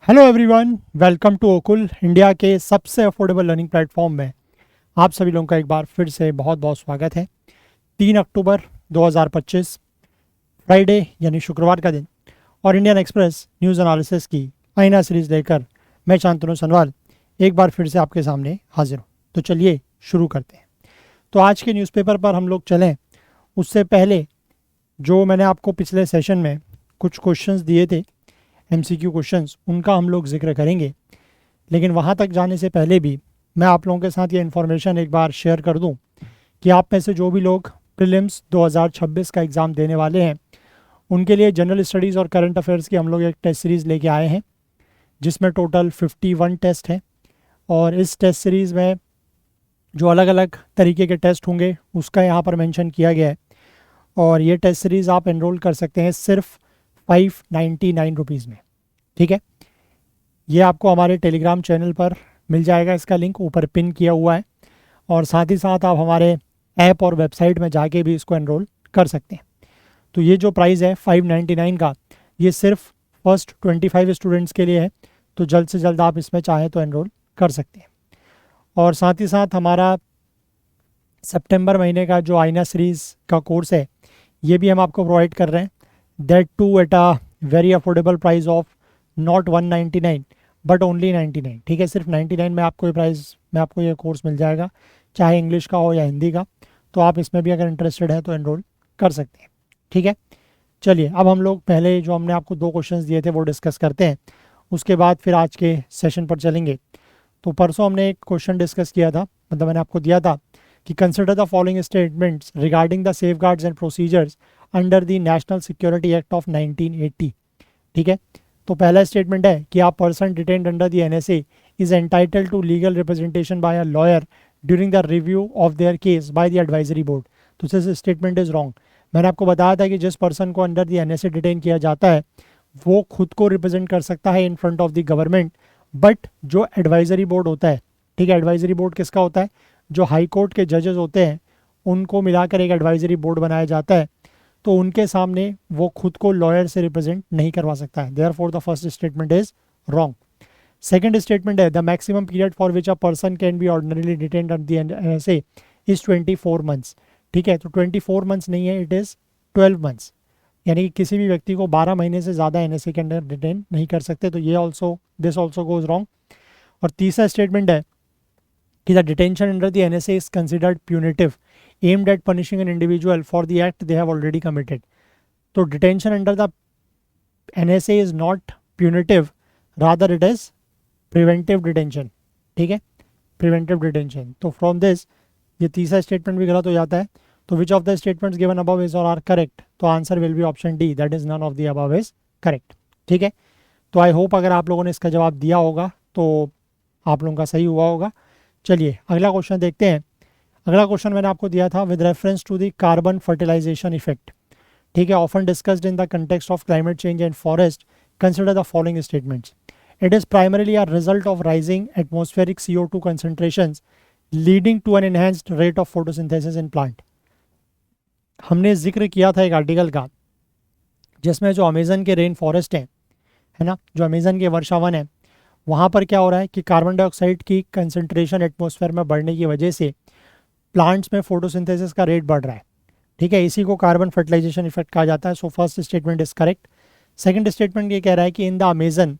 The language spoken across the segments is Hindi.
हेलो एवरीवन, वेलकम टू ओकुल, इंडिया के सबसे अफोर्डेबल लर्निंग प्लेटफॉर्म में आप सभी लोगों का एक बार फिर से बहुत बहुत स्वागत है। 3 अक्टूबर 2025 फ्राइडे यानी शुक्रवार का दिन और इंडियन एक्सप्रेस न्यूज़ एनालिसिस की आईना सीरीज़ लेकर मैं शांतनु सनवाल एक बार फिर से आपके सामने हाजिर हूँ। तो चलिए शुरू करते हैं। तो आज के न्यूज़पेपर पर हम लोग चलें उससे पहले जो मैंने आपको पिछले सेशन में कुछ क्वेश्चंस दिए थे, MCQ क्वेश्चंस, उनका हम लोग जिक्र करेंगे। लेकिन वहाँ तक जाने से पहले भी मैं आप लोगों के साथ ये इन्फॉर्मेशन एक बार शेयर कर दूँ कि आप में से जो भी लोग प्रीलिम्स 2026 का एग्ज़ाम देने वाले हैं उनके लिए जनरल स्टडीज़ और करंट अफेयर्स की हम लोग एक टेस्ट सीरीज़ लेके आए हैं जिसमें टोटल 51 टेस्ट हैं। और इस टेस्ट सीरीज़ में जो अलग अलग तरीके के टेस्ट होंगे उसका यहाँ पर मेंशन किया गया है। और ये टेस्ट सीरीज़ आप एनरोल कर सकते हैं सिर्फ 599 रुपीज़ में। ठीक है, ये आपको हमारे टेलीग्राम चैनल पर मिल जाएगा, इसका लिंक ऊपर पिन किया हुआ है। और साथ ही साथ आप हमारे ऐप और वेबसाइट में जाके भी इसको एनरोल कर सकते हैं। तो ये जो प्राइस है 599 का, ये सिर्फ फर्स्ट 25 स्टूडेंट्स के लिए है। तो जल्द से जल्द आप इसमें चाहें तो एनरोल कर सकते हैं। और साथ ही साथ हमारा सितंबर महीने का जो आईना सीरीज़ का कोर्स है ये भी हम आपको प्रोवाइड कर रहे हैं, that too at a very affordable price of not 199 but only 99। ठीक है, सिर्फ 99 में आपको ये प्राइस में आपको ये कोर्स मिल जाएगा, चाहे इंग्लिश का हो या हिंदी का। तो आप इसमें भी अगर इंटरेस्टेड है तो एनरोल कर सकते हैं। ठीक है, चलिए अब हम लोग पहले जो हमने आपको 2 क्वेश्चंस दिए थे वो डिस्कस करते हैं, उसके बाद फिर आज के सेशन पर चलेंगे। तो परसों हमने एक क्वेश्चन डिस्कस किया था, मतलब मैंने आपको दिया था कि consider the following statements regarding the safeguards and procedures under the national security act of 1980। ठीक है, तो पहला स्टेटमेंट है कि आप person detained under the NSA is entitled to legal representation by a lawyer during the review of their case by the advisory board. तो दिस स्टेटमेंट इज रॉन्ग। मैंने आपको बताया था कि जिस पर्सन को अंडर द NSA डिटेन किया जाता है वो खुद को रिप्रेजेंट कर सकता है in front of the government, but जो एडवाइजरी बोर्ड होता है, ठीक है, एडवाइजरी बोर्ड किसका होता है? जो हाई कोर्ट के जजेस होते हैं उनको मिलाकर एक एडवाइजरी बोर्ड बनाया जाता है। तो उनके सामने वो खुद को लॉयर से रिप्रेजेंट नहीं करवा सकता है। Therefore the first statement is wrong. Second statement है the maximum period for which a person can be ordinarily detained at the NSA is 24 months. ठीक है, तो 24 मंथ्स नहीं है, इट इज़ 12 मंथ्स, यानी कि किसी भी व्यक्ति को 12 महीने से ज़्यादा NSA के अंदर डिटेन नहीं कर सकते। तो ये दिस ऑल्सो गोज रॉन्ग। और तीसरा स्टेटमेंट है कि the detention under the NSA is considered punitive aimed at punishing an individual for the act they have already committed. तो detention under the NSA is not punitive, rather it is preventive detention. ठीक है, preventive detention. तो from this ये तीसरा स्टेटमेंट भी गलत हो जाता है। तो which of the statements given above is or are correct? तो answer will be option D, that is none of the above is correct. ठीक है, तो आई होप अगर आप लोगों ने इसका जवाब दिया होगा तो आप लोगों का सही हुआ होगा। चलिए अगला क्वेश्चन देखते हैं। अगला क्वेश्चन मैंने आपको दिया था with reference to the carbon fertilization effect. ठीक है, often discussed in the context of climate change and forest, consider the following statements. It is primarily a result of rising atmospheric CO2 concentrations leading to an enhanced rate of photosynthesis in plant. हमने जिक्र किया था एक आर्टिकल का जिसमें जो अमेजन के रेन फॉरेस्ट है ना, जो अमेजन के वर्षावन है, वहाँ पर क्या हो रहा है कि कार्बन डाइऑक्साइड की कंसंट्रेशन एटमॉस्फेयर में बढ़ने की वजह से प्लांट्स में फोटोसिंथेसिस का रेट बढ़ रहा है। ठीक है, इसी को कार्बन फर्टिलाइजेशन इफेक्ट कहा जाता है। So first statement is correct. Second statement ये कह रहा है कि इन द अमेजन,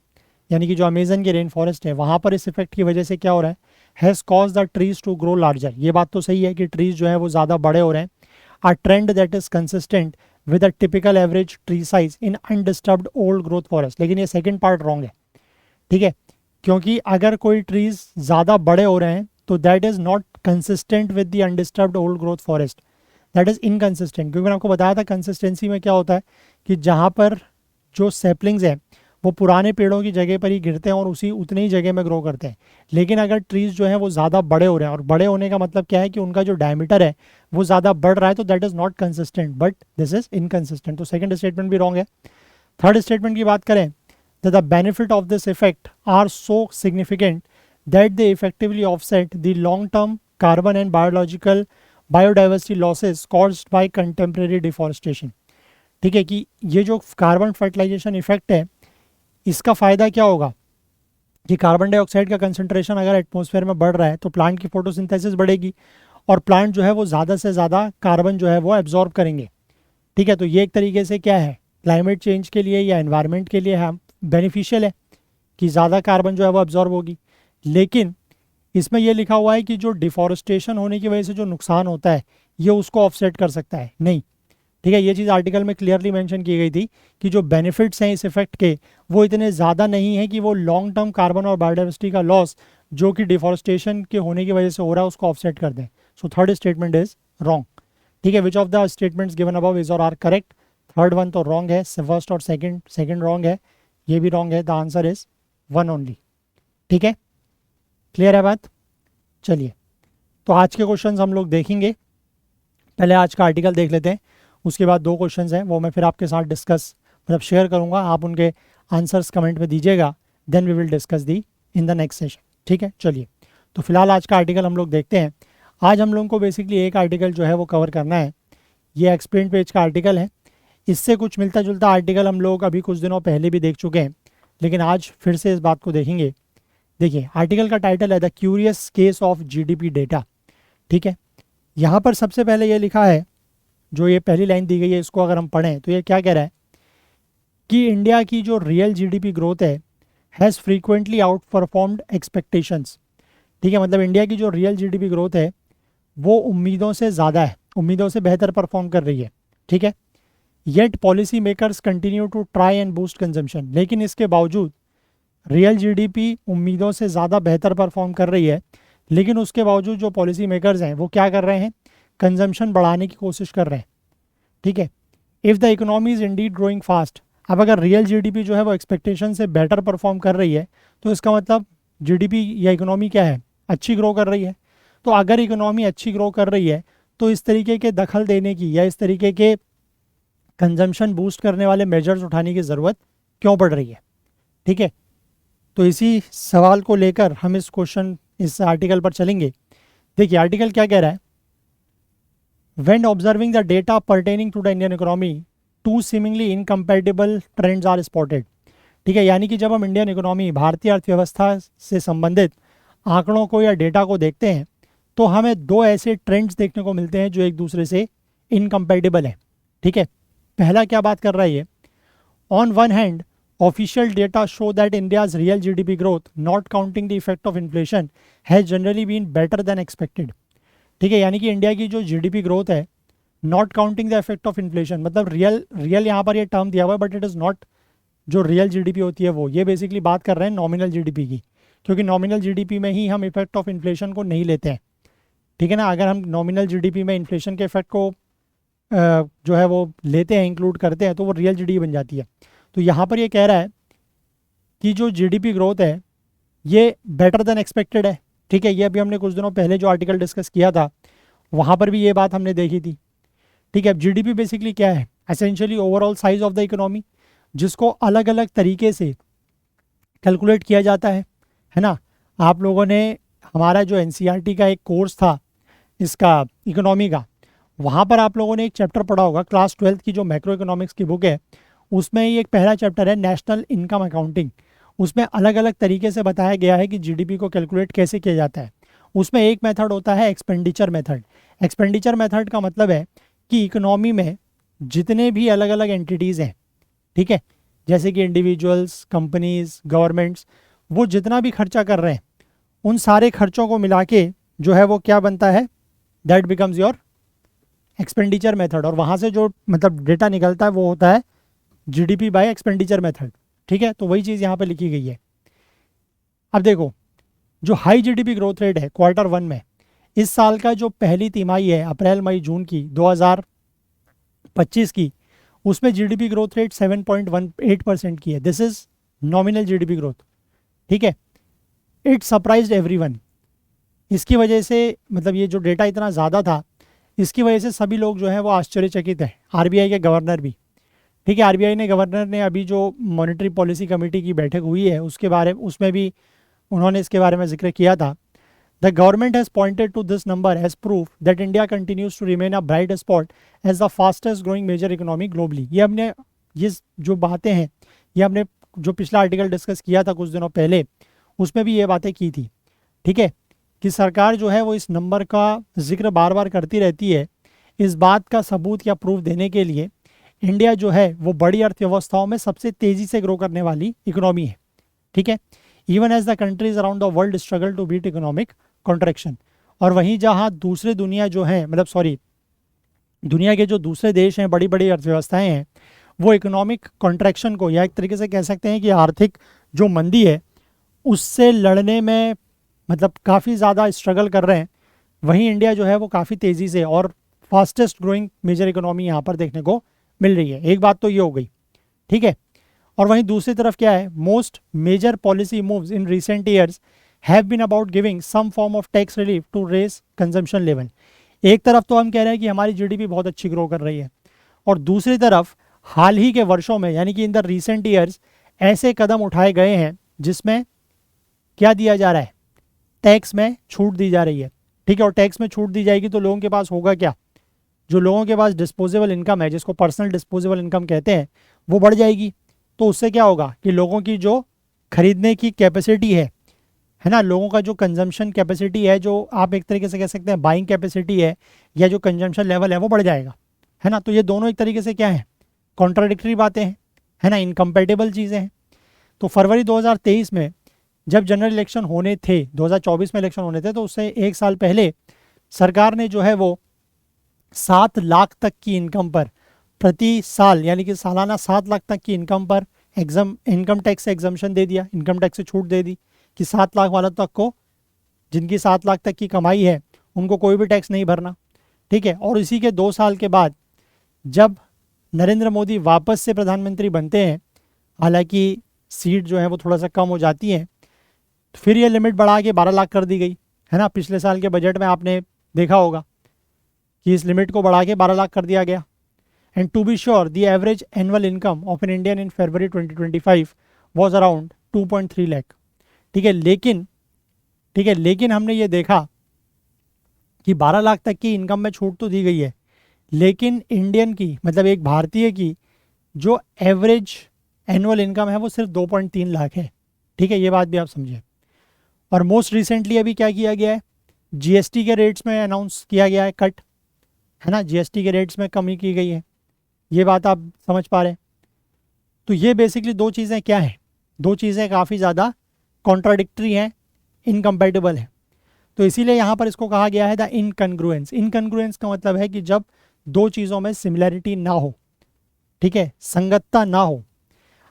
यानी कि जो अमेजन की रेन फॉरेस्ट है वहाँ पर इस इफेक्ट की वजह से क्या हो रहा है, has caused the trees to grow larger. ये बात तो सही है कि ट्रीज जो है वो ज़्यादा बड़े हो रहे हैं। A trend that is consistent with a typical average tree size in undisturbed old growth forest. लेकिन ये सेकेंड पार्ट रॉन्ग है। ठीक है, क्योंकि अगर कोई ट्रीज ज़्यादा बड़े हो रहे हैं तो that is not consistent with the undisturbed old growth forest, that is inconsistent. क्योंकि मैंने आपको बताया था कंसिस्टेंसी में क्या होता है कि जहाँ पर जो सैपलिंग्स हैं वो पुराने पेड़ों की जगह पर ही गिरते हैं और उतनी ही जगह में ग्रो करते हैं। लेकिन अगर ट्रीज जो है वो ज़्यादा बड़े हो रहे हैं, और बड़े होने का मतलब क्या है कि उनका जो डायमीटर है वो ज़्यादा बढ़ रहा है, तो that is not consistent but this is inconsistent. तो सेकंड स्टेटमेंट भी रॉन्ग है। थर्ड स्टेटमेंट की बात करें that the benefit of this effect are so significant that they effectively offset the long-term carbon and biodiversity losses caused by contemporary deforestation. ठीक है, कि ये जो कार्बन फर्टिलाइजेशन इफेक्ट है इसका फ़ायदा क्या होगा कि कार्बन डाइऑक्साइड का कंसंट्रेशन अगर एटमॉस्फेयर में बढ़ रहा है तो प्लांट की फोटोसिंथेसिस बढ़ेगी और प्लांट जो है वो ज़्यादा से ज़्यादा कार्बन जो है वो एब्जॉर्ब करेंगे। ठीक है, तो ये एक तरीके से क्या है, क्लाइमेट चेंज के लिए या एनवायरनमेंट के लिए हम बेनिफिशियल है कि ज़्यादा कार्बन जो है वो एब्जॉर्ब होगी। लेकिन इसमें यह लिखा हुआ है कि जो डिफॉरेस्टेशन होने की वजह से जो नुकसान होता है ये उसको ऑफसेट कर सकता है नहीं। ठीक है, ये चीज़ आर्टिकल में क्लियरली मेंशन की गई थी कि जो बेनिफिट्स हैं इस इफेक्ट के वो इतने ज़्यादा नहीं है कि वो लॉन्ग टर्म कार्बन और बायोडाइवर्सिटी का लॉस जो कि डिफॉरेस्टेशन के होने की वजह से हो रहा है उसको ऑफसेट कर दें। So third statement is wrong. ठीक है, विच of the statements given above is or are correct? Third one तो रॉन्ग है, फर्स्ट और सेकंड रॉन्ग है, ये भी रॉन्ग है। The answer is one only. ठीक है, क्लियर है बात? चलिए, तो आज के क्वेश्चंस हम लोग देखेंगे। पहले आज का आर्टिकल देख लेते हैं, उसके बाद दो क्वेश्चंस हैं वो मैं फिर आपके साथ डिस्कस मतलब शेयर करूंगा, आप उनके आंसर्स कमेंट में दीजिएगा, then we will discuss the in the next session. ठीक है, चलिए, तो फिलहाल आज का आर्टिकल हम लोग देखते हैं। आज हम लोगों को बेसिकली एक आर्टिकल जो है वो कवर करना है, ये एक्सप्लेन पेज का आर्टिकल है। इससे कुछ मिलता जुलता आर्टिकल हम लोग अभी कुछ दिनों पहले भी देख चुके हैं, लेकिन आज फिर से इस बात को देखेंगे। देखिए, आर्टिकल का टाइटल है the curious case of GDP data. ठीक है, यहाँ पर सबसे पहले ये लिखा है, जो ये पहली लाइन दी गई है इसको अगर हम पढ़ें तो ये क्या कह रहा है कि इंडिया की जो रियल जीडीपी ग्रोथ है has frequently out performed expectations. ठीक है, मतलब इंडिया की जो रियल जीडीपी ग्रोथ है वो उम्मीदों से ज़्यादा है, उम्मीदों से बेहतर परफॉर्म कर रही है। ठीक है, yet policy makers continue to try and boost consumption. लेकिन इसके बावजूद रियल जीडीपी उम्मीदों से ज़्यादा बेहतर परफॉर्म कर रही है, लेकिन उसके बावजूद जो पॉलिसी मेकर्स हैं वो क्या कर रहे हैं, कंजम्पशन बढ़ाने की कोशिश कर रहे हैं। ठीक है, if the economy is Indeed growing fast. अब अगर रियल जीडीपी जो है वो एक्सपेक्टेशन से बेटर परफॉर्म कर रही है तो इसका मतलब जीडीपी या इकोनॉमी क्या है, अच्छी ग्रो कर रही है। तो अगर इकोनॉमी अच्छी ग्रो कर रही है तो इस तरीके के दखल देने की या इस तरीके के कंजम्पशन बूस्ट करने वाले मेजर्स उठाने की ज़रूरत क्यों पड़ रही है। ठीक है, तो इसी सवाल को लेकर हम इस आर्टिकल पर चलेंगे। देखिए, आर्टिकल क्या कह रहा है, When observing the data pertaining to the Indian economy, two seemingly incompatible trends are spotted। ठीक है, यानी कि जब हम इंडियन इकोनॉमी, भारतीय अर्थव्यवस्था से संबंधित आंकड़ों को या डेटा को देखते हैं तो हमें दो ऐसे ट्रेंड्स देखने को मिलते हैं जो एक दूसरे से इनकम्पैटिबल हैं। ठीक है, पहला क्या बात कर रहा है ये, on one hand official data show that India's real GDP growth not counting the effect of inflation has generally been better than expected. ठीक है, यानी कि इंडिया की जो जीडीपी ग्रोथ है not counting the effect of inflation, मतलब रियल यहाँ पर ये टर्म दिया हुआ है बट इट इज़ नॉट जो रियल जीडीपी होती है वो, ये बेसिकली बात कर रहे हैं नॉमिनल जीडीपी की, क्योंकि नॉमिनल जीडीपी में ही हम इफेक्ट ऑफ इन्फ्लेशन को नहीं लेते हैं। ठीक है ना, अगर हम नॉमिनल जीडीपी में इन्फ्लेशन के इफेक्ट को जो है वो लेते हैं, इंक्लूड करते हैं, तो वो रियल जीडीपी बन जाती है। तो यहाँ पर ये कह रहा है कि जो जीडीपी ग्रोथ है ये बेटर देन एक्सपेक्टेड है। ठीक है, ये अभी हमने कुछ दिनों पहले जो आर्टिकल डिस्कस किया था वहाँ पर भी ये बात हमने देखी थी। ठीक है, अब जीडीपी बेसिकली क्या है, essentially overall size of the economy, जिसको अलग अलग तरीके से कैलकुलेट किया जाता है ना। आप लोगों ने हमारा जो एनसीईआरटी का एक कोर्स था इसका इकोनॉमी का, वहाँ पर आप लोगों ने एक चैप्टर पढ़ा होगा, क्लास 12th की जो मैक्रो इकोनॉमिक्स की बुक है उसमें ही एक पहला चैप्टर है नेशनल इनकम अकाउंटिंग। उसमें अलग अलग तरीके से बताया गया है कि जीडीपी को कैलकुलेट कैसे किया जाता है। उसमें एक मेथड होता है एक्सपेंडिचर मेथड। एक्सपेंडिचर मेथड का मतलब है कि इकोनॉमी में जितने भी अलग अलग एंटिटीज़ हैं, ठीक है, जैसे कि इंडिविजुअल्स, कंपनीज, गवर्नमेंट्स, वो जितना भी खर्चा कर रहे हैं उन सारे खर्चों को मिला के जो है वो क्या बनता है, that becomes your expenditure method. और वहाँ से जो मतलब डेटा निकलता है वो होता है जीडीपी बाय एक्सपेंडिचर मेथड। ठीक है, तो वही चीज़ यहाँ पे लिखी गई है। अब देखो, जो हाई जीडीपी ग्रोथ रेट है क्वार्टर वन में इस साल का जो पहली तिमाही है अप्रैल मई जून की 2025 की, उसमें जीडीपी ग्रोथ रेट 7.18% की है। This is nominal GDP growth. ठीक है, इट सरप्राइज्ड एवरीवन। इसकी वजह से मतलब ये जो डेटा इतना ज़्यादा था इसकी वजह से सभी लोग जो है वो आश्चर्यचकित है, आरबीआई के गवर्नर भी। ठीक है, आरबीआई ने गवर्नर ने अभी जो मॉनेटरी पॉलिसी कमेटी की बैठक हुई है उसमें भी उन्होंने इसके बारे में जिक्र किया था। The government has pointed to this number as proof that India continues to remain a bright spot as the fastest growing major economy globally. ये जो बातें हैं ये हमने जो पिछला आर्टिकल डिस्कस किया था कुछ दिनों पहले उसमें भी ये बातें की थी। ठीक है, कि सरकार जो है वो इस नंबर का जिक्र बार बार करती रहती है इस बात का सबूत या प्रूफ देने के लिए इंडिया जो है वो बड़ी अर्थव्यवस्थाओं में सबसे तेज़ी से ग्रो करने वाली इकोनॉमी है। ठीक है, even as the countries around the world struggle to beat economic contraction. और वहीं जहाँ दूसरे दुनिया जो है मतलब सॉरी दुनिया के जो दूसरे देश हैं, बड़ी बड़ी अर्थव्यवस्थाएं हैं, वो इकोनॉमिक कॉन्ट्रैक्शन को या एक तरीके से कह सकते हैं कि आर्थिक जो मंदी है उससे लड़ने में मतलब काफ़ी ज़्यादा स्ट्रगल कर रहे हैं। वहीं इंडिया जो है वो काफ़ी तेज़ी से और फास्टेस्ट ग्रोइंग मेजर इकोनॉमी यहाँ पर देखने को मिल रही है। एक बात तो ये हो गई। ठीक है, और वहीं दूसरी तरफ क्या है, most major policy moves in recent years have been about giving some form of tax relief to raise consumption level. एक तरफ तो हम कह रहे हैं कि हमारी जीडीपी बहुत अच्छी ग्रो कर रही है, और दूसरी तरफ हाल ही के वर्षों में यानी कि इन द रिसेंट ईयर्स ऐसे कदम उठाए गए हैं जिसमें क्या दिया जा रहा है, टैक्स में छूट दी जा रही है। ठीक है, और टैक्स में छूट दी जाएगी तो लोगों के पास होगा क्या, जो लोगों के पास डिस्पोजेबल इनकम है, जिसको पर्सनल डिस्पोजेबल इनकम कहते हैं, वो बढ़ जाएगी। तो उससे क्या होगा कि लोगों की जो खरीदने की कैपेसिटी है ना, लोगों का जो कंजम्पशन कैपेसिटी है, जो आप एक तरीके से कह सकते हैं बाइंग कैपेसिटी है, या जो कंजम्पशन लेवल है वो बढ़ जाएगा। है ना, तो ये दोनों एक तरीके से क्या है, कॉन्ट्राडिक्टरी बातें हैं, है ना, इनकम्पेटेबल चीज़ें हैं। तो फरवरी 2023 में जब जनरल इलेक्शन होने थे, 2024 में इलेक्शन होने थे, तो उससे एक साल पहले सरकार ने जो है वो 7 लाख तक की इनकम पर प्रति साल यानी कि सालाना 7 लाख तक की इनकम पर इनकम टैक्स से एग्जम्पशन दे दिया, इनकम टैक्स से छूट दे दी कि 7 लाख वालों तक को, जिनकी 7 लाख तक की कमाई है, उनको कोई भी टैक्स नहीं भरना। ठीक है, और इसी के 2 साल के बाद जब नरेंद्र मोदी वापस से प्रधानमंत्री बनते हैं, हालांकि सीट जो है वो थोड़ा सा कम हो जाती है, तो फिर ये लिमिट बढ़ा के 12 लाख कर दी गई। है ना, पिछले साल के बजट में आपने देखा होगा कि इस लिमिट को बढ़ा के 12 लाख कर दिया गया। And to be sure the average annual income of an Indian in February 2025 was around 2.3 lakh. ठीक है, लेकिन हमने ये देखा कि 12 लाख तक की इनकम में छूट तो दी गई है, लेकिन इंडियन की मतलब एक भारतीय की जो एवरेज एनुअल इनकम है वो सिर्फ 2.3 लाख है। ठीक है, ये बात भी आप समझिए। और मोस्ट रिसेंटली अभी क्या किया गया है, जीएसटी के रेट्स में अनाउंस किया गया है कट। है ना, जीएसटी के रेट्स में कमी की गई है, ये बात आप समझ पा रहे हैं। तो ये बेसिकली दो चीज़ें क्या हैं, दो चीज़ें काफ़ी ज़्यादा कॉन्ट्राडिक्टरी हैं, इनकम्पैटिबल हैं। तो इसीलिए यहाँ पर इसको कहा गया है द इनकन्ग्रुएंस। इनकन्ग्रुएंस का मतलब है कि जब दो चीज़ों में सिमिलैरिटी ना हो, ठीक है, संगतता ना हो।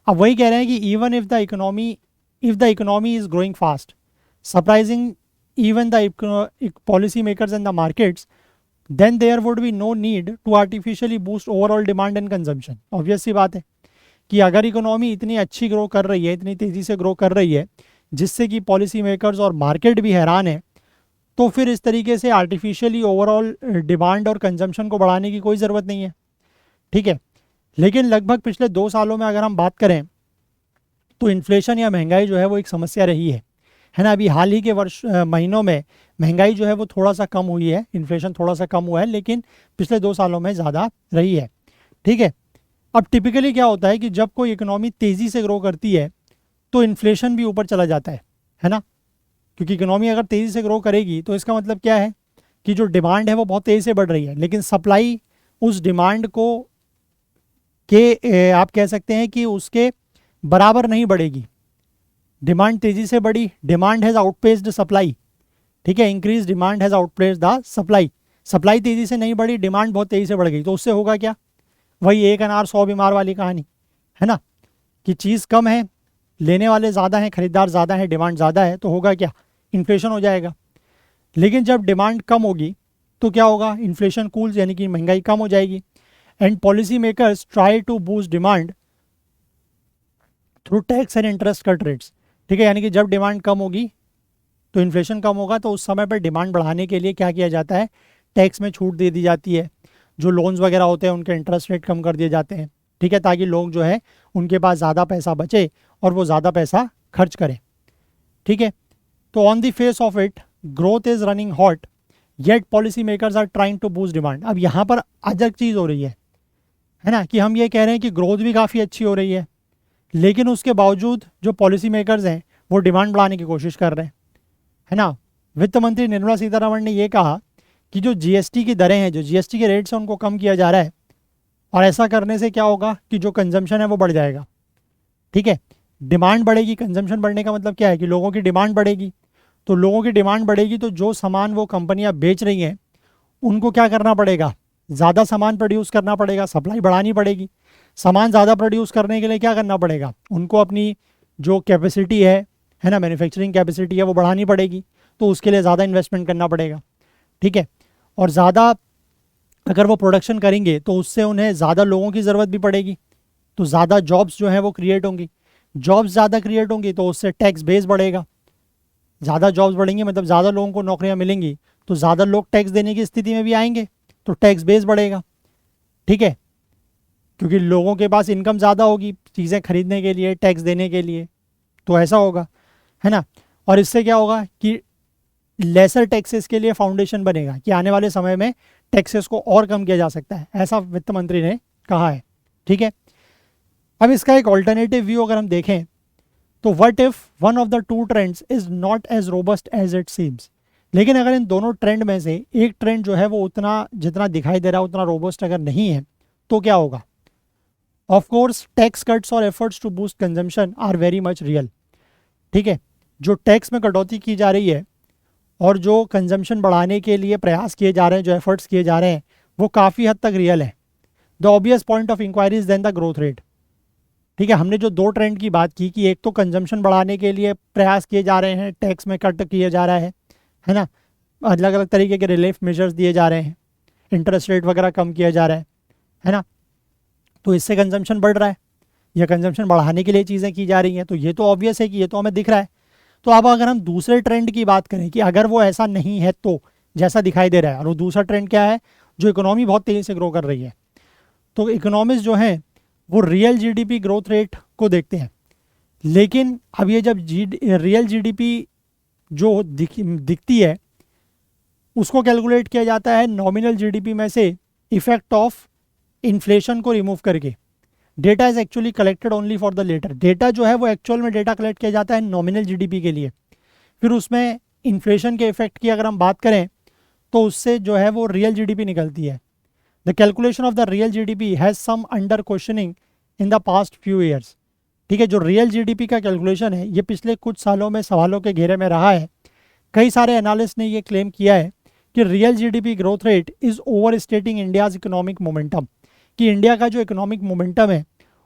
अब वही कह रहे हैं कि even if the economy is growing fast, surprising even the policy makers and the markets, then there would be no need to artificially boost overall demand and consumption. Obvious सी बात है कि अगर इकोनॉमी इतनी अच्छी ग्रो कर रही है, इतनी तेज़ी से ग्रो कर रही है, जिससे कि पॉलिसी मेकर्स और मार्केट भी हैरान है, तो फिर इस तरीके से आर्टिफिशियली ओवरऑल डिमांड और कंजम्पशन को बढ़ाने की कोई ज़रूरत नहीं है। ठीक है, लेकिन लगभग पिछले 2 सालों में अगर हम बात करें तो इन्फ्लेशन या महंगाई जो है वो एक समस्या रही है ना। अभी हाल ही के महीनों में महंगाई जो है वो थोड़ा सा कम हुई है, इन्फ्लेशन थोड़ा सा कम हुआ है, लेकिन पिछले 2 सालों में ज़्यादा रही है। ठीक है, अब टिपिकली क्या होता है कि जब कोई इकोनॉमी तेज़ी से ग्रो करती है तो इन्फ्लेशन भी ऊपर चला जाता है ना, क्योंकि इकोनॉमी अगर तेज़ी से ग्रो करेगी तो इसका मतलब क्या है कि जो डिमांड है वो बहुत तेज़ी से बढ़ रही है, लेकिन सप्लाई उस डिमांड को आप कह सकते हैं कि उसके बराबर नहीं बढ़ेगी। डिमांड तेज़ी से बढ़ी, डिमांड हैज़ आउटपेस्ड सप्लाई। ठीक है, increase demand has outpaced the supply. Supply तेज़ी से नहीं बढ़ी, डिमांड बहुत तेज़ी से बढ़ गई, तो उससे होगा क्या, वही एक अनार 100 बीमार वाली कहानी है ना, कि चीज़ कम है, लेने वाले ज़्यादा हैं, खरीदार ज़्यादा हैं, डिमांड ज़्यादा है, तो होगा क्या, इन्फ्लेशन हो जाएगा। लेकिन जब डिमांड कम होगी तो क्या होगा, इन्फ्लेशन कूल्स यानी कि महंगाई कम हो जाएगी। And policy makers try to boost demand through tax and interest cut rates. ठीक है, यानी कि जब डिमांड कम होगी तो इन्फ्लेशन कम होगा, तो उस समय पर डिमांड बढ़ाने के लिए क्या किया जाता है, टैक्स में छूट दे दी जाती है, जो लोन्स वगैरह होते हैं उनके इंटरेस्ट रेट कम कर दिए जाते हैं। ठीक है, ताकि लोग जो है उनके पास ज़्यादा पैसा बचे और वो ज़्यादा पैसा खर्च करें। ठीक है, तो on the face of it growth is running hot, yet policy makers are trying to boost demand. अब यहाँ पर अजब चीज़ हो रही है ना, कि हम ये कह रहे हैं कि ग्रोथ भी काफ़ी अच्छी हो रही है, लेकिन उसके बावजूद जो पॉलिसी मेकर्स हैं वो डिमांड बढ़ाने की कोशिश कर रहे हैं, है ना। वित्त मंत्री निर्मला सीतारमण ने ये कहा कि जो जीएसटी की दरें हैं, जो जीएसटी के रेट्स हैं, उनको कम किया जा रहा है, और ऐसा करने से क्या होगा कि जो कंजम्पशन है वो बढ़ जाएगा। ठीक है, डिमांड बढ़ेगी, कंजम्पशन बढ़ने का मतलब क्या है कि लोगों की डिमांड बढ़ेगी। तो लोगों की डिमांड बढ़ेगी तो जो सामान वो कंपनियां बेच रही हैं उनको क्या करना पड़ेगा, ज़्यादा सामान प्रोड्यूस करना पड़ेगा, सप्लाई बढ़ानी पड़ेगी। सामान ज़्यादा प्रोड्यूस करने के लिए क्या करना पड़ेगा, उनको अपनी जो कैपेसिटी है ना, मैन्युफैक्चरिंग कैपेसिटी है वो बढ़ानी पड़ेगी। तो उसके लिए ज़्यादा इन्वेस्टमेंट करना पड़ेगा। ठीक है, और ज़्यादा अगर वो प्रोडक्शन करेंगे तो उससे उन्हें ज़्यादा लोगों की ज़रूरत भी पड़ेगी, तो ज़्यादा जॉब्स जो हैं वो क्रिएट होंगी। जॉब्स ज़्यादा क्रिएट होंगी तो उससे टैक्स बेस बढ़ेगा। ज़्यादा जॉब्स बढ़ेंगे मतलब ज़्यादा लोगों को नौकरियां मिलेंगी, तो ज़्यादा लोग टैक्स देने की स्थिति में भी आएंगे, तो टैक्स बेस बढ़ेगा। ठीक है, क्योंकि लोगों के पास इनकम ज़्यादा होगी चीज़ें खरीदने के लिए, टैक्स देने के लिए, तो ऐसा होगा, है ना। और इससे क्या होगा कि लेसर टैक्सेस के लिए फाउंडेशन बनेगा, कि आने वाले समय में टैक्सेस को और कम किया जा सकता है, ऐसा वित्त मंत्री ने कहा है। ठीक है, अब इसका एक ऑल्टरनेटिव व्यू अगर हम देखें तो what if one of the two trends is not as robust as it seems. लेकिन अगर इन दोनों ट्रेंड में से एक ट्रेंड जो है वो उतना जितना दिखाई दे रहा है उतना रोबस्ट अगर नहीं है तो क्या होगा। ऑफ कोर्स टैक्स कट्स और efforts to boost consumption are very much real. ठीक है, जो टैक्स में कटौती की जा रही है और जो कंजम्पशन बढ़ाने के लिए प्रयास किए जा रहे हैं, जो एफर्ट्स किए जा रहे हैं, वो काफ़ी हद तक रियल है। The obvious point of inquiry is then the growth rate. ठीक है, हमने जो दो ट्रेंड की बात की कि एक तो कंजम्पशन बढ़ाने के लिए प्रयास किए जा रहे हैं, टैक्स में कट किया जा रहा है ना, अलग अलग तरीके के रिलीफ मेजर्स दिए जा रहे हैं, इंटरेस्ट रेट वगैरह कम किया जा रहा है ना, तो इससे कंजम्पशन बढ़ रहा है, या कंजम्पशन बढ़ाने के लिए चीज़ें की जा रही हैं, तो ये तो ऑब्वियस है कि ये तो हमें दिख रहा है। तो अब अगर हम दूसरे ट्रेंड की बात करें कि अगर वो ऐसा नहीं है तो जैसा दिखाई दे रहा है, और वो दूसरा ट्रेंड क्या है, जो इकोनॉमी बहुत तेज़ी से ग्रो कर रही है, तो इकोनॉमिस्ट जो हैं वो रियल जीडीपी ग्रोथ रेट को देखते हैं। लेकिन अब ये जब रियल जीडीपी जो दिखती है उसको कैलकुलेट किया जाता है नॉमिनल जीडीपी में से इफेक्ट ऑफ इन्फ्लेशन को रिमूव करके। Data is actually collected only for the latter. Data जो है वो एक्चुअल में डेटा कलेक्ट किया जाता है नॉमिनल जीडीपी के लिए, फिर उसमें इन्फ्लेशन के इफेक्ट की अगर हम बात करें तो उससे जो है वो रियल जीडीपी निकलती है। The calculation of the real GDP has sum under questioning in the past few years. ठीक है, जो रियल जीडीपी का कैलकुलेशन है ये पिछले कुछ सालों में सवालों के घेरे में रहा है। कई सारे एनालिस्ट ने ये क्लेम किया है कि real GDP growth rate is over स्टेटिंग India's economic momentum, कि इंडिया का जो इकोनॉमिक मोमेंटम है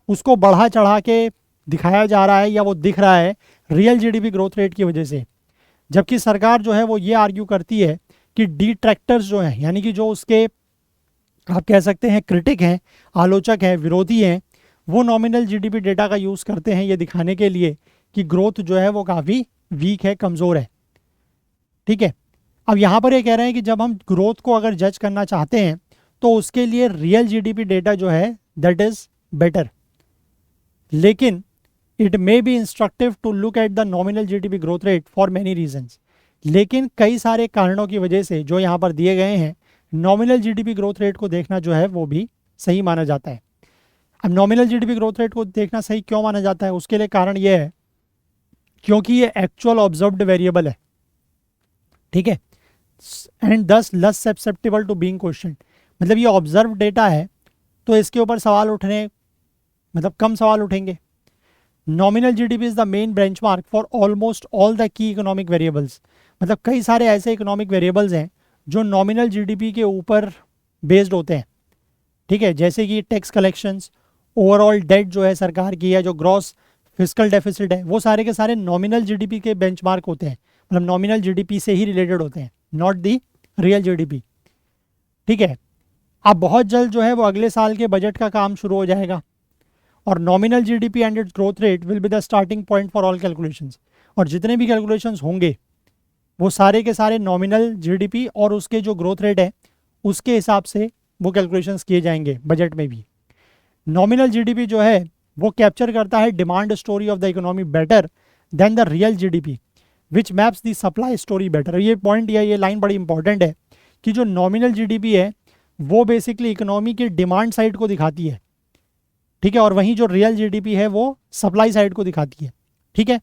उसको बढ़ा चढ़ा के दिखाया जा रहा है या वो दिख रहा है रियल जीडीपी ग्रोथ रेट की वजह से। जबकि सरकार जो है वो ये आर्ग्यू करती है कि डिट्रैक्टर्स जो हैं, यानी कि जो उसके आप कह सकते हैं क्रिटिक हैं, आलोचक हैं, विरोधी हैं, वो नॉमिनल जीडीपी डेटा का यूज़ करते हैं ये दिखाने के लिए कि ग्रोथ जो है वो काफ़ी वीक है, कमज़ोर है। ठीक है, अब यहाँ पर ये कह रहे हैं कि जब हम ग्रोथ को अगर जज करना चाहते हैं तो उसके लिए रियल जीडीपी डेटा जो है दैट इज़ बेटर। लेकिन it may be instructive to look at the nominal GDP growth rate for many reasons. लेकिन कई सारे कारणों की वजह से जो यहाँ पर दिए गए हैं, नॉमिनल जीडीपी ग्रोथ रेट को देखना जो है वो भी सही माना जाता है। अब नॉमिनल जीडीपी ग्रोथ रेट को देखना सही क्यों माना जाता है, उसके लिए कारण ये है क्योंकि ये एक्चुअल ऑब्जर्व्ड वेरिएबल है। ठीक है, and thus less susceptible to being question. मतलब ये ऑब्जर्व डेटा है तो इसके ऊपर सवाल उठने मतलब कम सवाल उठेंगे। Nominal GDP is the main benchmark for almost all the key economic variables. मतलब कई सारे ऐसे इकोनॉमिक वेरिएबल्स हैं जो नॉमिनल जीडीपी के ऊपर बेस्ड होते हैं। ठीक है, जैसे कि टैक्स कलेक्शंस, ओवरऑल डेट जो है सरकार की है, जो ग्रॉस फिस्कल डेफिसिट है, वो सारे के सारे नॉमिनल जीडीपी के बेंचमार्क होते हैं, मतलब नॉमिनल जीडीपी से ही रिलेटेड होते हैं, नॉट दी रियल जीडीपी। ठीक है, अब बहुत जल्द जो है वो अगले साल के बजट का काम शुरू हो जाएगा और nominal GDP and it's growth rate will be the starting point for all calculations. और जितने भी कैलकुलेशंस होंगे वो सारे के सारे नॉमिनल जीडीपी और उसके जो ग्रोथ रेट है उसके हिसाब से वो कैलकुलेशंस किए जाएंगे बजट में भी। नॉमिनल जीडीपी जो है वो कैप्चर करता है demand story of the economy better than the real GDP which maps the supply story better. ये पॉइंट या ये लाइन बड़ी इंपॉर्टेंट है कि जो नॉमिनल जीडीपी है वो बेसिकली इकोनॉमी की डिमांड साइड को दिखाती है। ठीक है, और वहीं जो रियल जीडीपी है वो सप्लाई साइड को दिखाती है। ठीक है,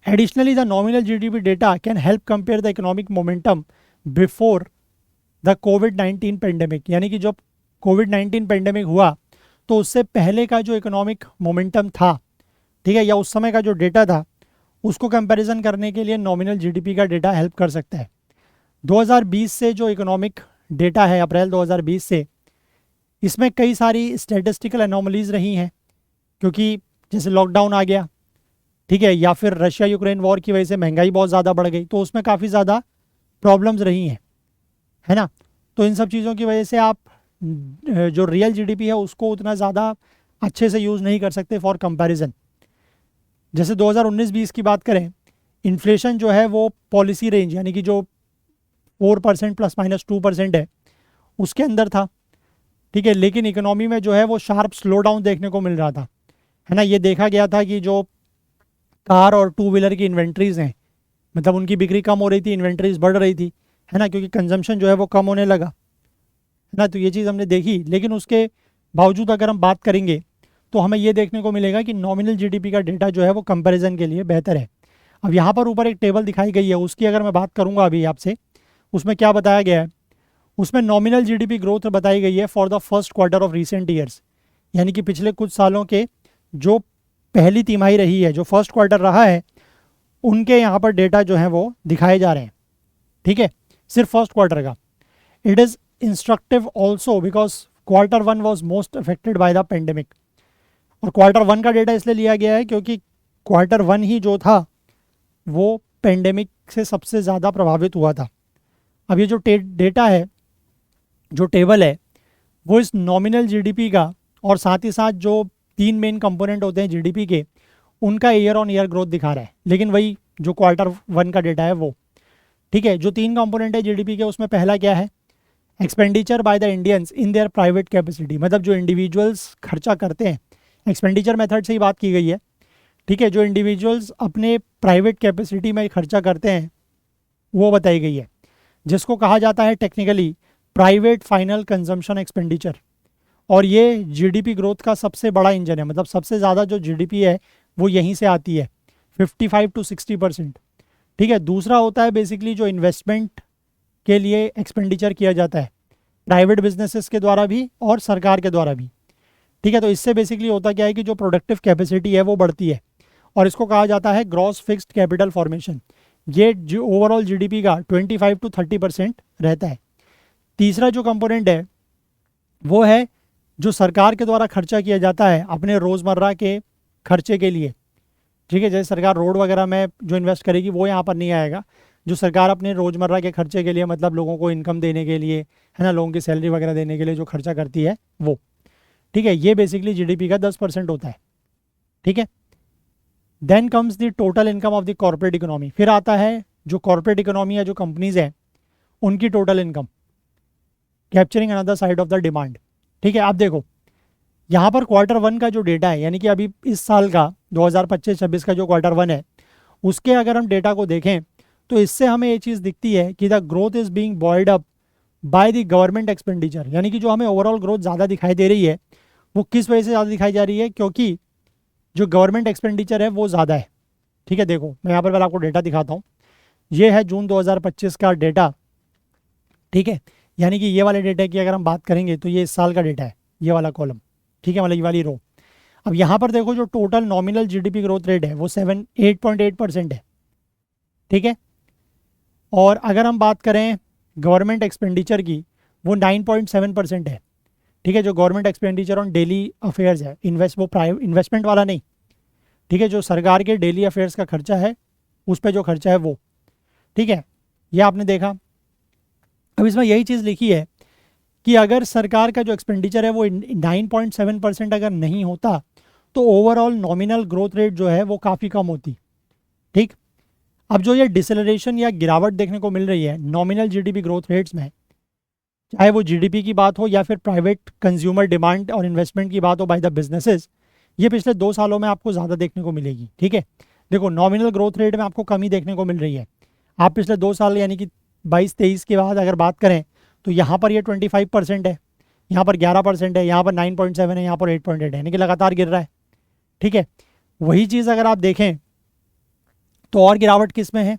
additionally the nominal GDP data can help compare the economic momentum before the covid pandemic, यानी कि जब कोविड-19 पेंडेमिक हुआ तो उससे पहले का जो इकोनॉमिक मोमेंटम था, ठीक है, या उस समय का जो डेटा था उसको कंपैरिजन करने के लिए नॉमिनल जीडीपी का डेटा हेल्प कर सकता है। 2020 से जो इकोनॉमिक डेटा है, अप्रैल 2020 से, इसमें कई सारी स्टैटिस्टिकल एनोमलीज रही हैं, क्योंकि जैसे लॉकडाउन आ गया, ठीक है, या फिर रशिया यूक्रेन वॉर की वजह से महंगाई बहुत ज़्यादा बढ़ गई, तो उसमें काफ़ी ज़्यादा प्रॉब्लम्स रही हैं, है ना। तो इन सब चीज़ों की वजह से आप जो रियल जीडीपी है उसको उतना ज़्यादा अच्छे से यूज़ नहीं कर सकते फॉर कंपैरिजन। जैसे 2019-20 की बात करें, इन्फ्लेशन जो है वो पॉलिसी रेंज यानी कि जो 4% ±2% है उसके अंदर था, ठीक है, लेकिन इकोनॉमी में जो है वो शार्प स्लो डाउन देखने को मिल रहा था, है ना। ये देखा गया था कि जो कार और टू व्हीलर की इन्वेंट्रीज़ हैं, मतलब उनकी बिक्री कम हो रही थी, इन्वेंट्रीज बढ़ रही थी, है ना, क्योंकि कंजम्पशन जो है वो कम होने लगा, है ना। तो ये चीज़ हमने देखी, लेकिन उसके बावजूद अगर हम बात करेंगे तो हमें ये देखने को मिलेगा कि नॉमिनल जीडीपी का डेटा जो है वो कंपैरिजन के लिए बेहतर है। अब यहाँ पर ऊपर एक टेबल दिखाई गई है, उसकी अगर मैं बात करूँगा अभी आपसे, उसमें क्या बताया गया है, उसमें नॉमिनल जीडीपी ग्रोथ बताई गई है for the first quarter of recent years, यानी कि पिछले कुछ सालों के जो पहली तिमाही रही है, जो फर्स्ट क्वार्टर रहा है, उनके यहाँ पर डेटा जो है वो दिखाए जा रहे हैं, ठीक है, सिर्फ फर्स्ट क्वार्टर का। It is instructive also because quarter one was most affected by the pandemic. और क्वार्टर वन का डेटा इसलिए लिया गया है क्योंकि क्वार्टर वन ही जो था वो पेंडेमिक से सबसे ज़्यादा प्रभावित हुआ था। अब ये जो डेटा है, जो टेबल है, वो इस नॉमिनल जीडीपी का और साथ ही साथ जो तीन मेन कंपोनेंट होते हैं जीडीपी के, उनका ईयर ऑन ईयर ग्रोथ दिखा रहा है, लेकिन वही जो क्वार्टर वन का डेटा है वो, ठीक है। जो तीन कंपोनेंट है जीडीपी के, उसमें पहला क्या है, expenditure by the Indians in their private capacity, मतलब जो इंडिविजुअल्स खर्चा करते हैं, एक्सपेंडिचर मेथड से ही बात की गई है, ठीक है, जो इंडिविजुअल्स अपने प्राइवेट कैपेसिटी में खर्चा करते हैं वो बताई गई है, जिसको कहा जाता है technically private final consumption expenditure. और ये जीडीपी ग्रोथ का सबसे बड़ा इंजन है, मतलब सबसे ज़्यादा जो जीडीपी है वो यहीं से आती है, 55 to 60%, ठीक है। दूसरा होता है बेसिकली जो इन्वेस्टमेंट के लिए एक्सपेंडिचर किया जाता है, प्राइवेट बिजनेसेस के द्वारा भी और सरकार के द्वारा भी, ठीक है। तो इससे बेसिकली होता क्या है कि जो प्रोडक्टिव कैपेसिटी है वो बढ़ती है, और इसको कहा जाता है ग्रॉस फिक्स्ड कैपिटल फॉर्मेशन। ये जो ओवरऑल जीडीपी का 25 to 30% रहता है। तीसरा जो कंपोनेंट है वो है जो सरकार के द्वारा खर्चा किया जाता है अपने रोज़मर्रा के खर्चे के लिए, ठीक है। जैसे सरकार रोड वगैरह में जो इन्वेस्ट करेगी वो यहाँ पर नहीं आएगा, जो सरकार अपने रोज़मर्रा के खर्चे के लिए, मतलब लोगों को इनकम देने के लिए, है ना, लोगों की सैलरी वगैरह देने के लिए जो खर्चा करती है वो, ठीक है, ये बेसिकली जीडीपी का 10% होता है, ठीक है। Then comes the total income of the corporate economy, फिर आता है जो कॉर्पोरेट इकोनॉमी है, जो कंपनीज हैं उनकी total income, capturing another side of the demand, ठीक है। आप देखो यहाँ पर क्वार्टर वन का जो डेटा है, यानी कि अभी इस साल का 2025-26 का जो क्वार्टर वन है, उसके अगर हम डेटा को देखें तो इससे हमें ये चीज़ दिखती है कि the growth is being buoyed up by the government expenditure, यानी कि जो हमें ओवरऑल ग्रोथ ज़्यादा दिखाई दे रही है वो किस वजह से ज़्यादा दिखाई जा रही है, क्योंकि जो गवर्नमेंट एक्सपेंडिचर है वो ज़्यादा है, ठीक है। देखो मैं यहाँ पर पहले आपको डेटा दिखाता हूँ, ये है जून 2025 का डेटा, ठीक है, यानी कि ये वाले डेटा की अगर हम बात करेंगे तो ये इस साल का डेटा है, ये वाला कॉलम, ठीक है, मतलब ये वाली रो। अब यहाँ पर देखो जो total nominal GDP growth rate है वो 8.8% है, ठीक है। और अगर हम बात करें गवर्नमेंट एक्सपेंडिचर की, वो 9.7% है, ठीक है। जो government expenditure on daily affairs है, वो प्राइवेट इन्वेस्टमेंट वाला नहीं, ठीक है, जो सरकार के डेली अफेयर्स का खर्चा है उस पर जो खर्चा है वो, ठीक है, ये आपने देखा। अब इसमें यही चीज़ लिखी है कि अगर सरकार का जो एक्सपेंडिचर है वो 9.7% अगर नहीं होता तो ओवरऑल नॉमिनल ग्रोथ रेट जो है वो काफ़ी कम होती, ठीक। अब जो ये डिसेलरेशन या गिरावट देखने को मिल रही है नॉमिनल जीडीपी ग्रोथ रेट्स में, चाहे वो जीडीपी की बात हो या फिर प्राइवेट कंज्यूमर डिमांड और इन्वेस्टमेंट की बात हो बाय द बिजनेसेस, ये पिछले 2 सालों में आपको ज़्यादा देखने को मिलेगी, ठीक है। देखो नॉमिनल ग्रोथ रेट में आपको कमी देखने को मिल रही है। आप पिछले 2 साल यानी कि 22-23 के बाद अगर बात करें तो यहाँ पर ये 25% है, यहाँ पर 11% है, यहाँ पर 9.7 है, यहाँ पर 8.8 है, यानी कि लगातार गिर रहा है, ठीक है। वही चीज़ अगर आप देखें तो और गिरावट किस में है?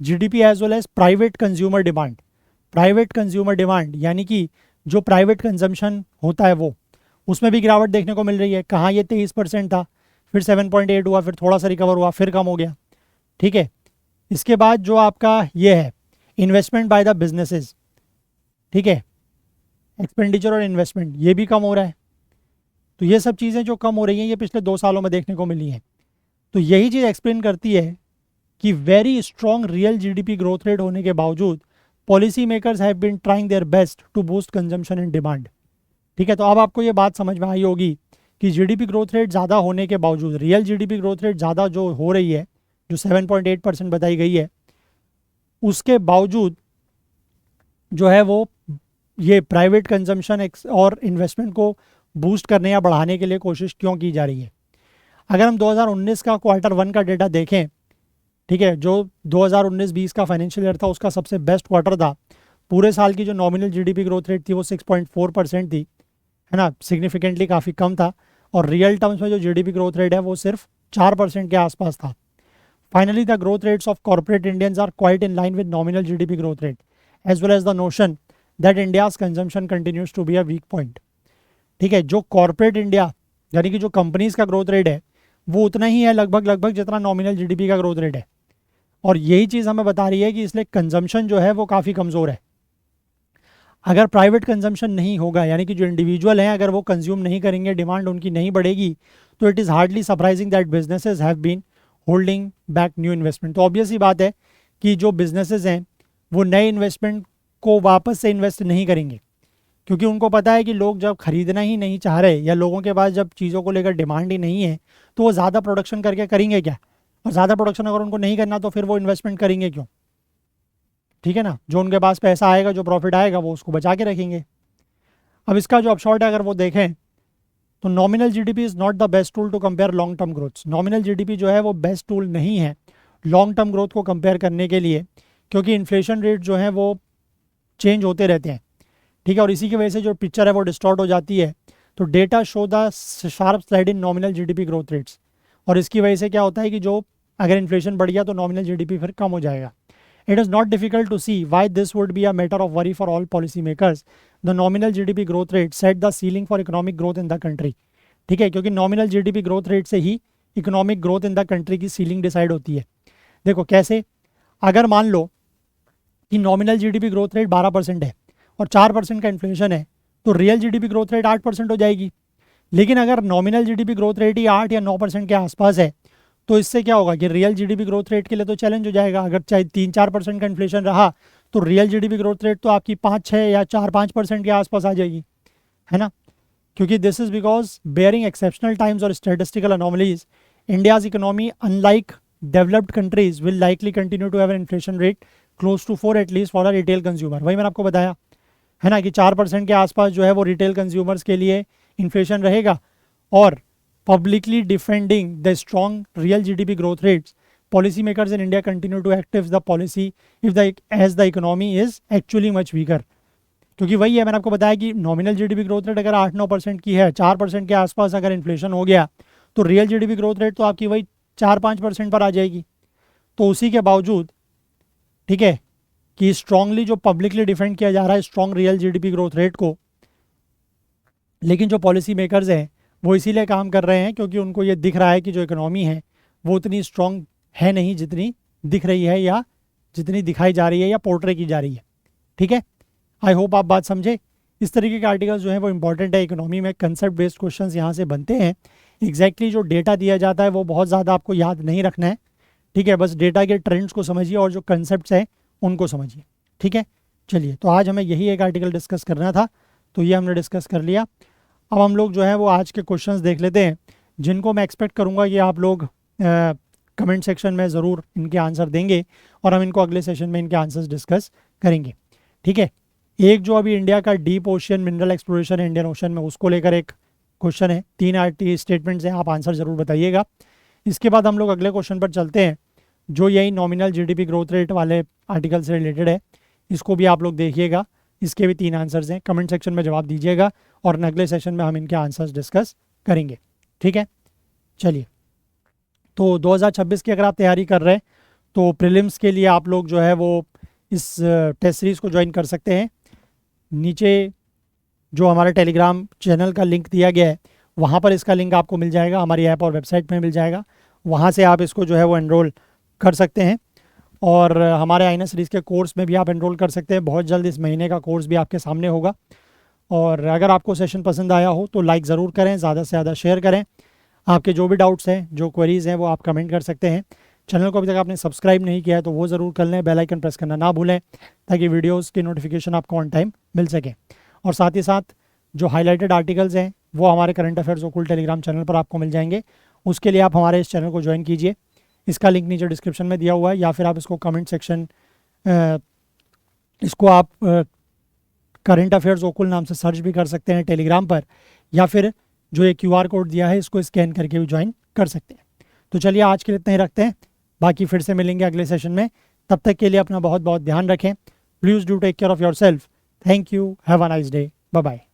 GDP as well as private consumer demand. Private consumer demand यानी कि जो प्राइवेट कंजम्पशन होता है वो, उसमें भी गिरावट देखने को मिल रही है। कहाँ ये 23% था, फिर 7.8 हुआ, फिर थोड़ा सा रिकवर हुआ, फिर कम हो गया। ठीक है, इसके बाद जो आपका ये है इन्वेस्टमेंट बाय द बिजनेसेस, ठीक है, एक्सपेंडिचर और इन्वेस्टमेंट, ये भी कम हो रहा है। तो ये सब चीज़ें जो कम हो रही हैं ये पिछले 2 सालों में देखने को मिली हैं। तो यही चीज़ एक्सप्लेन करती है कि very strong real GDP growth rate होने के बावजूद policy makers have been trying their best to boost consumption and demand. ठीक है, तो अब आपको ये बात समझ में आई होगी कि जीडीपी ग्रोथ रेट ज़्यादा होने के बावजूद, रियल जीडीपी ग्रोथ रेट ज़्यादा जो हो रही है, जो 7.8% बताई गई है, उसके बावजूद जो है वो ये प्राइवेट कंजम्पशन और इन्वेस्टमेंट को बूस्ट करने या बढ़ाने के लिए कोशिश क्यों की जा रही है। अगर हम 2019 का Q1 का डेटा देखें, ठीक है, जो 2019-20 का फाइनेंशियल ईयर था उसका सबसे बेस्ट क्वार्टर था। पूरे साल की जो नॉमिनल जीडीपी ग्रोथ रेट थी वो 6.4% थी, है ना, सिग्निफिकेंटली काफ़ी कम था। और रियल टर्म्स में जो जीडीपी ग्रोथ रेट है वो सिर्फ 4% के आसपास था। Finally the growth rates of corporate Indians are quite in line with nominal GDP growth rate as well as the notion that India's consumption continues to be a weak point. ठीक है, जो कॉर्पोरेट इंडिया यानी कि जो कंपनीज का ग्रोथ रेट है वो उतना ही है लगभग जितना नॉमिनल जीडीपी का ग्रोथ रेट है। और यही चीज़ हमें बता रही है कि इसलिए कंजम्पशन जो है वो काफ़ी कमज़ोर है। अगर प्राइवेट कंजम्पशन नहीं होगा यानी कि जो इंडिविजुअल हैं अगर वो कंज्यूम नहीं करेंगे, डिमांड उनकी नहीं बढ़ेगी, तो it is hardly surprising that businesses have been holding back new investment. तो ऑब्वियस ही बात है कि जो बिजनेसेस हैं वो नए इन्वेस्टमेंट को वापस से इन्वेस्ट नहीं करेंगे, क्योंकि उनको पता है कि लोग जब खरीदना ही नहीं चाह रहे या लोगों के पास जब चीज़ों को लेकर डिमांड ही नहीं है तो वो ज़्यादा प्रोडक्शन करके करेंगे क्या? और ज़्यादा प्रोडक्शन अगर उनको नहीं करना तो फिर वो इन्वेस्टमेंट करेंगे क्यों? ठीक है ना, जो उनके पास पैसा आएगा, जो प्रॉफिट आएगा वो उसको बचा के रखेंगे। अब इसका जो अपशॉर्ट है अगर वो देखें तो nominal GDP is not the best tool to compare long term growth. Nominal GDP जो है वो बेस्ट टूल नहीं है लॉन्ग टर्म ग्रोथ को कंपेयर करने के लिए, क्योंकि इन्फ्लेशन रेट जो है वो चेंज होते रहते हैं। ठीक है, और इसी की वजह से जो पिक्चर है वो डिस्टॉर्ट हो जाती है। तो data show the sharp slide in nominal GDP growth rates, और इसकी वजह से क्या होता है कि जो अगर इन्फ्लेशन बढ़ गया तो नॉमिनल जीडीपी फिर कम हो जाएगा। It is not difficult to see why this would be a matter of worry for all policymakers. The nominal GDP growth rate set the ceiling for economic growth in the country. ठीक है, क्योंकि नॉमिनल जीडीपी ग्रोथ रेट से ही economic growth in the country की सीलिंग डिसाइड होती है। देखो कैसे, अगर मान लो कि नॉमिनल जीडीपी ग्रोथ रेट 12% है और 4% का इन्फ्लेशन है तो रियल जीडीपी ग्रोथ रेट 8% हो जाएगी। लेकिन अगर नॉमिनल जीडीपी ग्रोथ रेट ही 8 या 9% के आसपास है तो इससे क्या होगा कि रियल जीडीपी ग्रोथ रेट के लिए तो चैलेंज हो जाएगा। अगर चाहे 3-4% का इन्फ्लेशन रहा तो रियल जीडीपी ग्रोथ रेट तो आपकी 5-6 या 4-5% के आसपास आ जाएगी, है ना, क्योंकि this is because bearing exceptional times और statistical anomalies India's economy unlike developed countries will likely continue to have an inflation rate close to 4 at least for a retail consumer. वही मैंने आपको बताया है ना कि 4% के आसपास जो है वो रिटेल कंज्यूमर्स के लिए इन्फ्लेशन रहेगा। और publicly defending the strong real GDP growth rates, policymakers in India continue to active the policy as the economy is actually much weaker। क्योंकि वही है, मैंने आपको बताया कि नॉमिनल जीडीपी ग्रोथ रेट अगर 8-9% की है, 4% के आसपास अगर इन्फ्लेशन हो गया तो रियल जीडीपी ग्रोथ रेट तो आपकी वही 4-5% पर आ जाएगी। तो उसी के बावजूद, ठीक है, कि स्ट्रांगली जो पब्लिकली डिफेंड किया जा रहा है strong real GDP growth rate को, लेकिन जो पॉलिसी मेकर्स हैं वो इसीलिए काम कर रहे हैं क्योंकि उनको ये दिख रहा है कि जो इकोनॉमी है वो उतनी स्ट्रॉन्ग है नहीं जितनी दिख रही है या जितनी दिखाई जा रही है या पोर्ट्रे की जा रही है। ठीक है, आई होप आप बात समझे। इस तरीके के आर्टिकल्स जो है वो इंपॉर्टेंट है इकोनॉमी में, कंसेप्ट बेस्ड क्वेश्चंस यहाँ से बनते हैं। एग्जैक्टली जो डेटा दिया जाता है वो बहुत ज़्यादा आपको याद नहीं रखना है। ठीक है, बस डेटा के ट्रेंड्स को समझिए और जो कंसेप्ट हैं उनको समझिए। ठीक है, चलिए, तो आज हमें यही एक आर्टिकल डिस्कस करना था तो ये हमने डिस्कस कर लिया। अब हम लोग जो है वो आज के क्वेश्चंस देख लेते हैं जिनको मैं एक्सपेक्ट करूंगा कि आप लोग कमेंट सेक्शन में ज़रूर इनके आंसर देंगे और हम इनको अगले सेशन में इनके आंसर्स डिस्कस करेंगे। ठीक है, एक जो अभी इंडिया का डीप ओशियन मिनरल एक्सप्लोरेशन है इंडियन ओशन में, उसको लेकर एक क्वेश्चन है, 3 आर्टी स्टेटमेंट्स हैं, आप आंसर ज़रूर बताइएगा। इसके बाद हम लोग अगले क्वेश्चन पर चलते हैं जो यही नॉमिनल जीडीपी ग्रोथ रेट वाले आर्टिकल से रिलेटेड है, इसको भी आप लोग देखिएगा। इसके भी 3 आंसर्स हैं, कमेंट सेक्शन में जवाब दीजिएगा और अगले सेशन में हम इनके आंसर्स डिस्कस करेंगे। ठीक है, चलिए, तो 2026 की अगर आप तैयारी कर रहे हैं तो प्रीलिम्स के लिए आप लोग जो है वो इस टेस्ट सीरीज़ को ज्वाइन कर सकते हैं। नीचे जो हमारे टेलीग्राम चैनल का लिंक दिया गया है वहाँ पर इसका लिंक आपको मिल जाएगा, हमारी ऐप और वेबसाइट में मिल जाएगा, वहाँ से आप इसको जो है वो एनरोल कर सकते हैं। और हमारे आईएनएस सीरीज़ के कोर्स में भी आप एनरोल कर सकते हैं। बहुत जल्द इस महीने का कोर्स भी आपके सामने होगा। और अगर आपको सेशन पसंद आया हो तो लाइक ज़रूर करें, ज़्यादा से ज़्यादा शेयर करें। आपके जो भी डाउट्स हैं, जो क्वेरीज़ हैं, वो आप कमेंट कर सकते हैं। चैनल को अभी तक आपने सब्सक्राइब नहीं किया है तो वो ज़रूर कर लें, बेल आइकन प्रेस करना ना भूलें ताकि वीडियोस की नोटिफिकेशन आपको ऑन टाइम मिल सके। और साथ ही साथ जो हाईलाइटेड आर्टिकल्स हैं वो हमारे करंट अफेयर्स ओकुल टेलीग्राम चैनल पर आपको मिल जाएंगे। उसके लिए आप हमारे इस चैनल को ज्वाइन कीजिए। इसका लिंक नीचे डिस्क्रिप्शन में दिया हुआ है, या फिर आप इसको कमेंट सेक्शन इसको आप करंट अफेयर्स ओकुल नाम से सर्च भी कर सकते हैं टेलीग्राम पर, या फिर जो ये QR कोड दिया है इसको स्कैन करके भी ज्वाइन कर सकते हैं। तो चलिए आज के लिए इतना ही रखते हैं, बाकी फिर से मिलेंगे अगले सेशन में। तब तक के लिए अपना बहुत बहुत ध्यान रखें। Please do take care of your self. Thank you, have a nice day, bye bye.